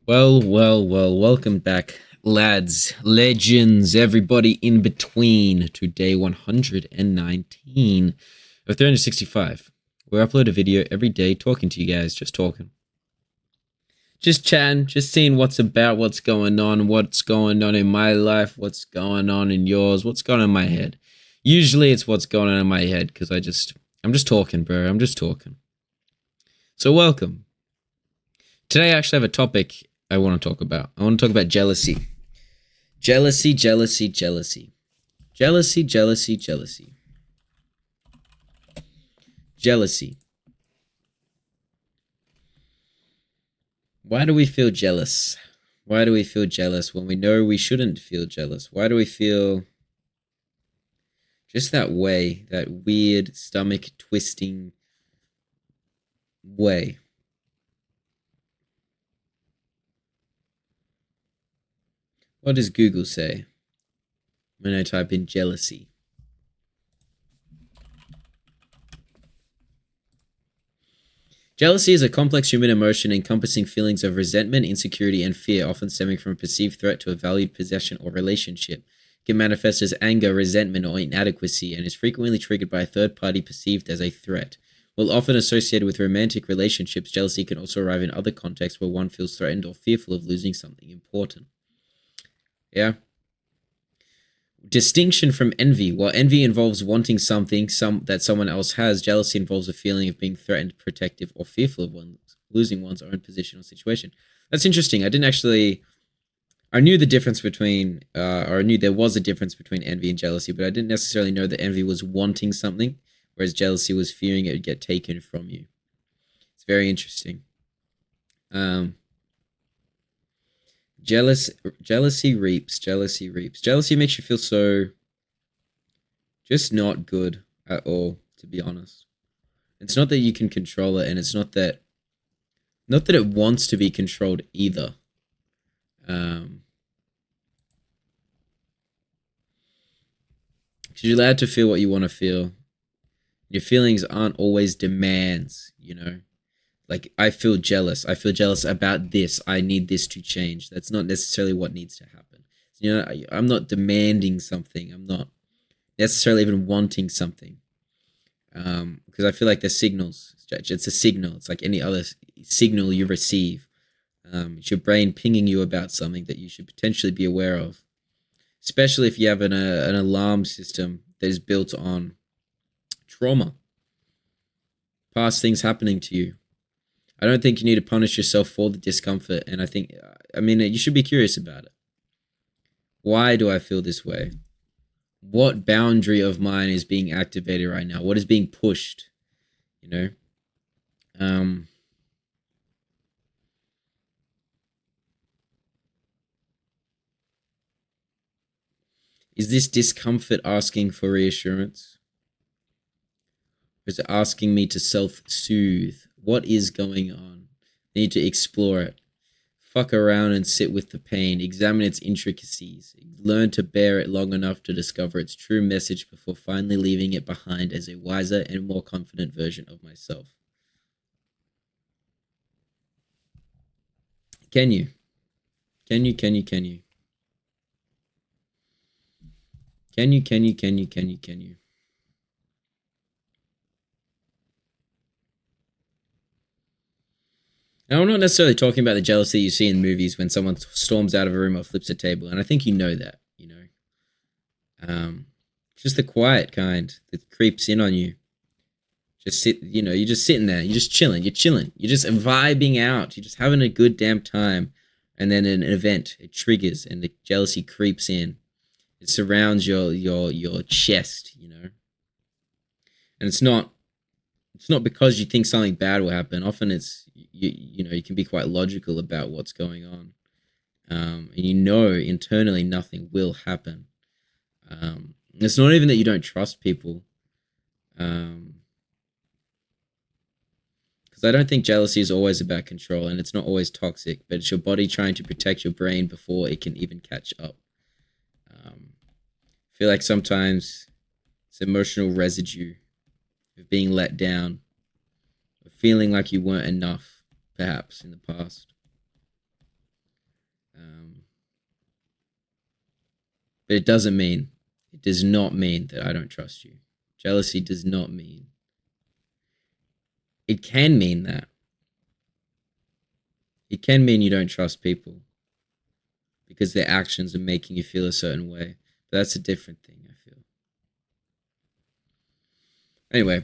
Welcome back, lads, legends, everybody in between to day 119 of 365. We upload a video every day talking to you guys, just talking. Just chatting, just seeing what's going on in my life, what's going on in yours, what's going on in my head. Usually it's what's going on in my head because I'm just talking, bro. I'm just talking. So welcome. Today I actually have a topic I want to talk about. I want to talk about jealousy. Jealousy. Why do we feel jealous? Why do we feel jealous when we know we shouldn't feel jealous? Why do we feel just that way, that weird stomach twisting way? What does Google say when I type in jealousy? Jealousy is a complex human emotion encompassing feelings of resentment, insecurity, and fear, often stemming from a perceived threat to a valued possession or relationship. It can manifest as anger, resentment, or inadequacy, and is frequently triggered by a third party perceived as a threat. While often associated with romantic relationships, jealousy can also arrive in other contexts where one feels threatened or fearful of losing something important. Yeah. Distinction from envy. While envy involves wanting something that someone else has, jealousy involves a feeling of being threatened, protective, or fearful of losing one's own position or situation. That's interesting. I knew the difference between, or I knew there was a difference between envy and jealousy, but I didn't necessarily know that envy was wanting something, whereas jealousy was fearing it would get taken from you. It's very interesting. Jealousy reaps. Jealousy makes you feel so just not good at all, to be honest. It's not that you can control it, and it's not that it wants to be controlled either. Because you're allowed to feel what you want to feel. Your feelings aren't always demands, you know? Like, I feel jealous. I feel jealous about this. I need this to change. That's not necessarily what needs to happen. You know, I'm not demanding something. I'm not necessarily even wanting something. Because I feel like they're signals. It's a signal. It's like any other signal you receive. It's your brain pinging you about something that you should potentially be aware of. Especially if you have an alarm system that is built on trauma. Past things happening to you. I don't think you need to punish yourself for the discomfort. And you should be curious about it. Why do I feel this way? What boundary of mine is being activated right now? What is being pushed? You know? Is this discomfort asking for reassurance? Or is it asking me to self-soothe? What is going on? I need to explore it. Fuck around and sit with the pain. Examine its intricacies. Learn to bear it long enough to discover its true message before finally leaving it behind as a wiser and more confident version of myself. Can you? Can you? Can you? Can you? Can you? Can you? Can you? Can you? Can you? Now, I'm not necessarily talking about the jealousy you see in movies when someone storms out of a room or flips a table, and I think you know that, you know. Just the quiet kind that creeps in on you. You're just sitting there, you're just chilling, you're just vibing out, you're just having a good damn time, and then an event, it triggers, and the jealousy creeps in. It surrounds your chest, you know. And it's not because you think something bad will happen. Often it's you can be quite logical about what's going on, and you know internally nothing will happen. It's not even that you don't trust people, because I don't think jealousy is always about control, and it's not always toxic. But it's your body trying to protect your brain before it can even catch up. I feel like sometimes it's emotional residue of being let down, of feeling like you weren't enough, perhaps in the past. But it does not mean that I don't trust you. Jealousy does not mean. It can mean that. It can mean you don't trust people because their actions are making you feel a certain way. But that's a different thing, I feel. Anyway,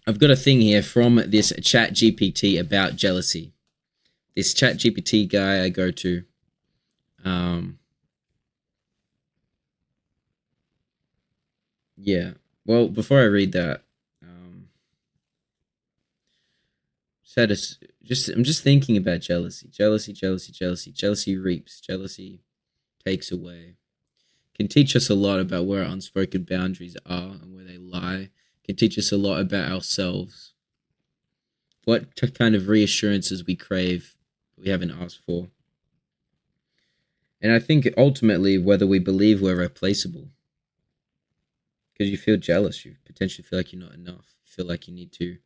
I've got a thing here from this Chat GPT about jealousy. This Chat GPT guy I go to. Yeah. Well, before I read that, I'm just thinking about jealousy. Jealousy reaps. Jealousy takes away. Can teach us a lot about where our unspoken boundaries are and where they lie. Can teach us a lot about ourselves. What kind of reassurances we crave we haven't asked for. And I think ultimately whether we believe we're replaceable. Because you feel jealous, you potentially feel like you're not enough. You feel like you need to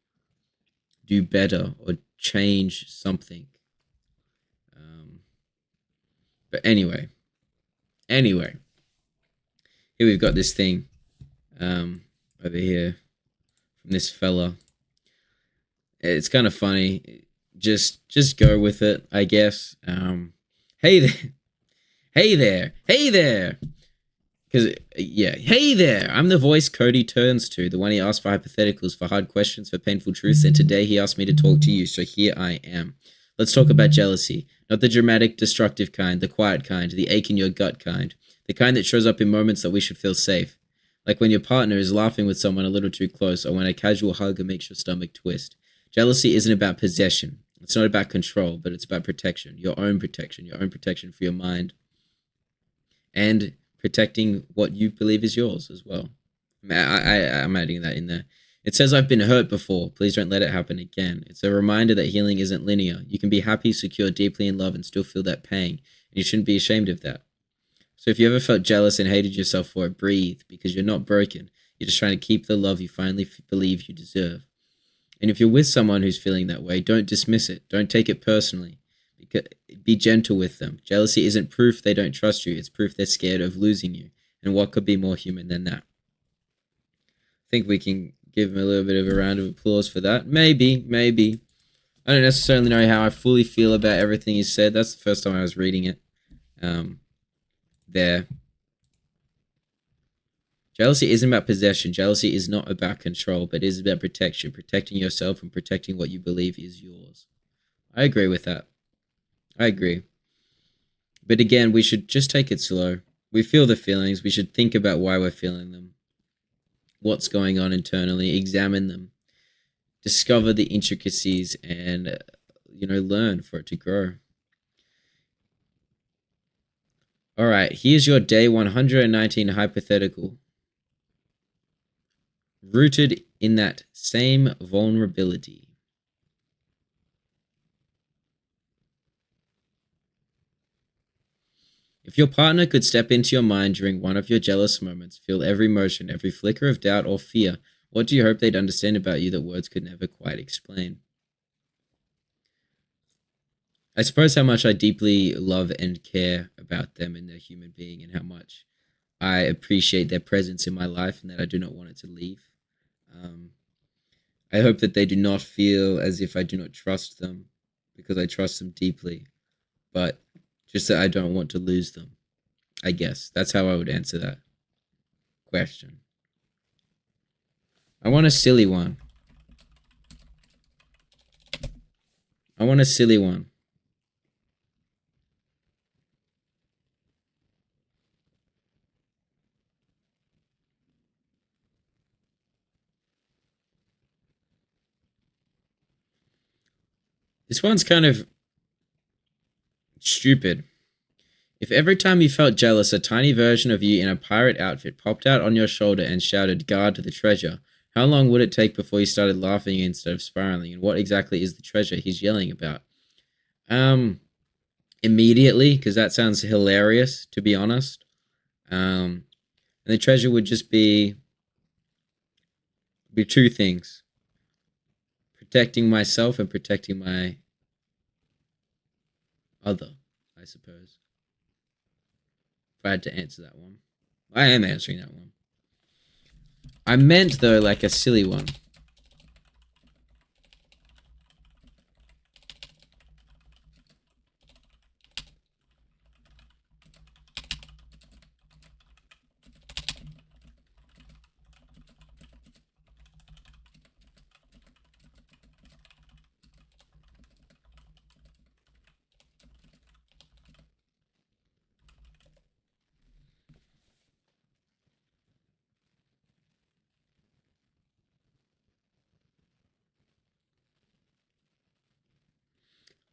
do better or change something. But anyway, here we've got this thing over here from this fella. It's kind of funny. Just go with it, I guess. Hey there, hey there. Because, yeah, hey there, I'm the voice Cody turns to, the one he asked for hypotheticals, for hard questions, for painful truths, and today he asked me to talk to you, so here I am. Let's talk about jealousy. Not the dramatic, destructive kind, the quiet kind, the ache in your gut kind, the kind that shows up in moments that we should feel safe. Like when your partner is laughing with someone a little too close, or when a casual hug makes your stomach twist. Jealousy isn't about possession. It's not about control, but it's about protection. Your own protection for your mind. And protecting what you believe is yours as well. I'm adding that in there. It says, I've been hurt before. Please don't let it happen again. It's a reminder that healing isn't linear. You can be happy, secure, deeply in love, and still feel that pain. And you shouldn't be ashamed of that. So if you ever felt jealous and hated yourself for it, breathe, because you're not broken. You're just trying to keep the love you finally believe you deserve. And if you're with someone who's feeling that way, don't dismiss it. Don't take it personally. Be gentle with them. Jealousy isn't proof they don't trust you. It's proof they're scared of losing you. And what could be more human than that? I think we can give him a little bit of a round of applause for that. Maybe. I don't necessarily know how I fully feel about everything he said. That's the first time I was reading it. There. Jealousy isn't about possession. Jealousy is not about control, but it is about protection. Protecting yourself and protecting what you believe is yours. I agree with that. I agree. But again, we should just take it slow. We feel the feelings. We should think about why we're feeling them. What's going on internally. Examine them. Discover the intricacies and, learn for it to grow. All right, here's your day 119 hypothetical. Rooted in that same vulnerability. If your partner could step into your mind during one of your jealous moments, feel every emotion, every flicker of doubt or fear, what do you hope they'd understand about you that words could never quite explain? I suppose how much I deeply love and care about them and their human being, and how much I appreciate their presence in my life and that I do not want it to leave. I hope that they do not feel as if I do not trust them, because I trust them deeply, but just that I don't want to lose them. I guess that's how I would answer that question. I want a silly one. This one's kind of stupid. If every time you felt jealous, a tiny version of you in a pirate outfit popped out on your shoulder and shouted, "Guard the treasure," how long would it take before you started laughing instead of spiraling? And what exactly is the treasure he's yelling about? Immediately, because that sounds hilarious, to be honest. And the treasure would just be two things: protecting myself and protecting my other, I suppose. If I had to answer that one. I am answering that one. I meant, though, like a silly one.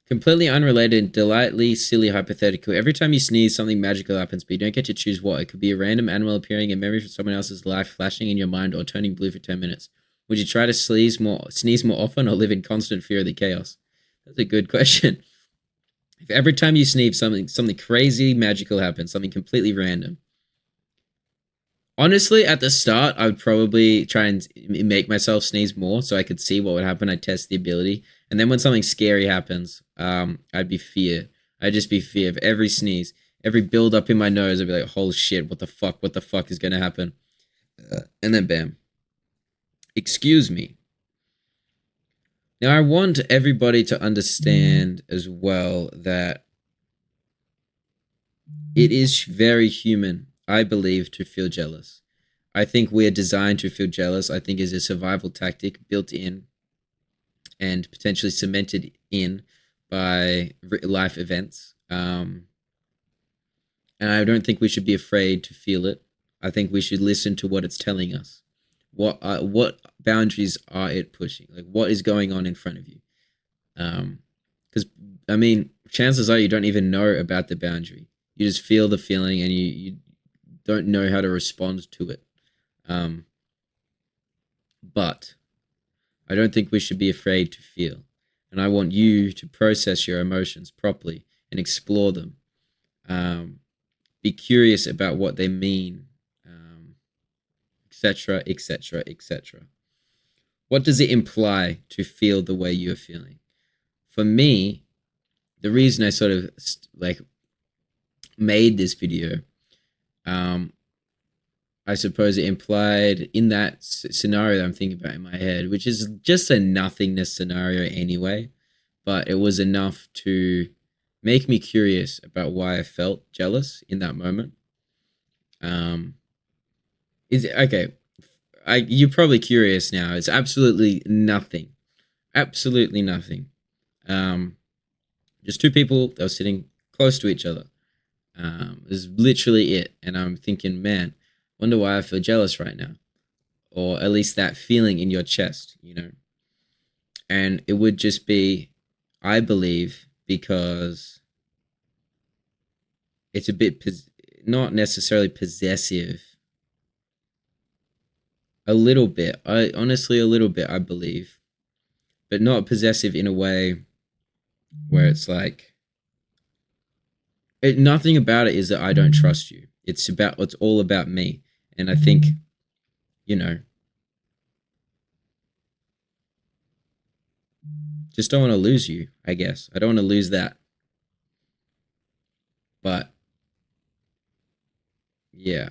Completely unrelated, delightfully silly hypothetical. Every time you sneeze, something magical happens, but you don't get to choose what. It could be a random animal appearing in memory from someone else's life, flashing in your mind, or turning blue for 10 minutes. Would you try to sneeze more often, or live in constant fear of the chaos? That's a good question. If every time you sneeze, something crazy magical happens, something completely random. Honestly, at the start, I would probably try and make myself sneeze more so I could see what would happen. I'd test the ability. And then when something scary happens, I'd be fear. I'd just be fear of every sneeze, every build up in my nose. I'd be like, "Holy shit! What the fuck? What the fuck is gonna happen?" And then bam. Excuse me. Now I want everybody to understand as well that it is very human, I believe, to feel jealous. I think we are designed to feel jealous. I think is a survival tactic built in and potentially cemented in by life events. And I don't think we should be afraid to feel it. I think we should listen to what it's telling us. What boundaries are it pushing? Like what is going on in front of you? Because I mean, chances are you don't even know about the boundary. You just feel the feeling, and you don't know how to respond to it. But I don't think we should be afraid to feel. And I want you to process your emotions properly and explore them. Be curious about what they mean, etc., etc., etc. What does it imply to feel the way you're feeling? For me, the reason I sort of like made this video, I suppose it implied in that scenario that I'm thinking about in my head, which is just a nothingness scenario anyway, but it was enough to make me curious about why I felt jealous in that moment. Is it okay? You're probably curious now. It's absolutely nothing. Absolutely nothing. Um, just two people that were sitting close to each other. Is literally it. And I'm thinking, man, wonder why I feel jealous right now. Or at least that feeling in your chest, you know. And it would just be, I believe, because it's a bit, not necessarily possessive. A little bit. I honestly, a little bit, I believe. But not possessive in a way where it's like, nothing about it is that I don't trust you. It's all about me. And I think, you know, just don't want to lose you, I guess. I don't want to lose that. But yeah,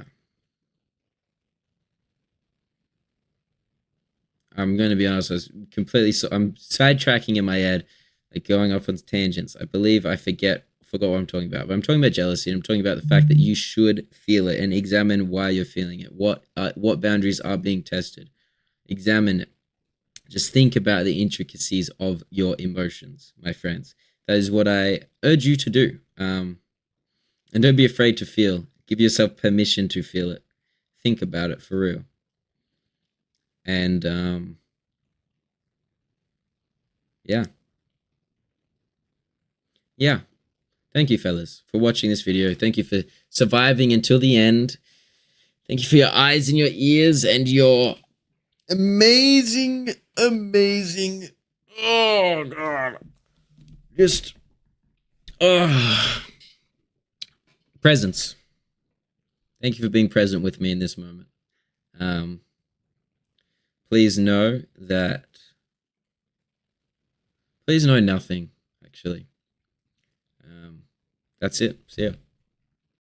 I'm going to be honest. I'm sidetracking in my head, like going off on tangents. I believe I forgot what I'm talking about. But I'm talking about jealousy, and I'm talking about the fact that you should feel it and examine why you're feeling it. What boundaries are being tested? Examine it. Just think about the intricacies of your emotions, my friends. That is what I urge you to do. And don't be afraid to feel. Give yourself permission to feel it. Think about it for real. And yeah. Yeah. Thank you, fellas, for watching this video. Thank you for surviving until the end. Thank you for your eyes and your ears and your amazing, amazing. Oh, God. Just. Oh. Presence. Thank you for being present with me in this moment. Please know that. Please know nothing, actually. That's it. See ya.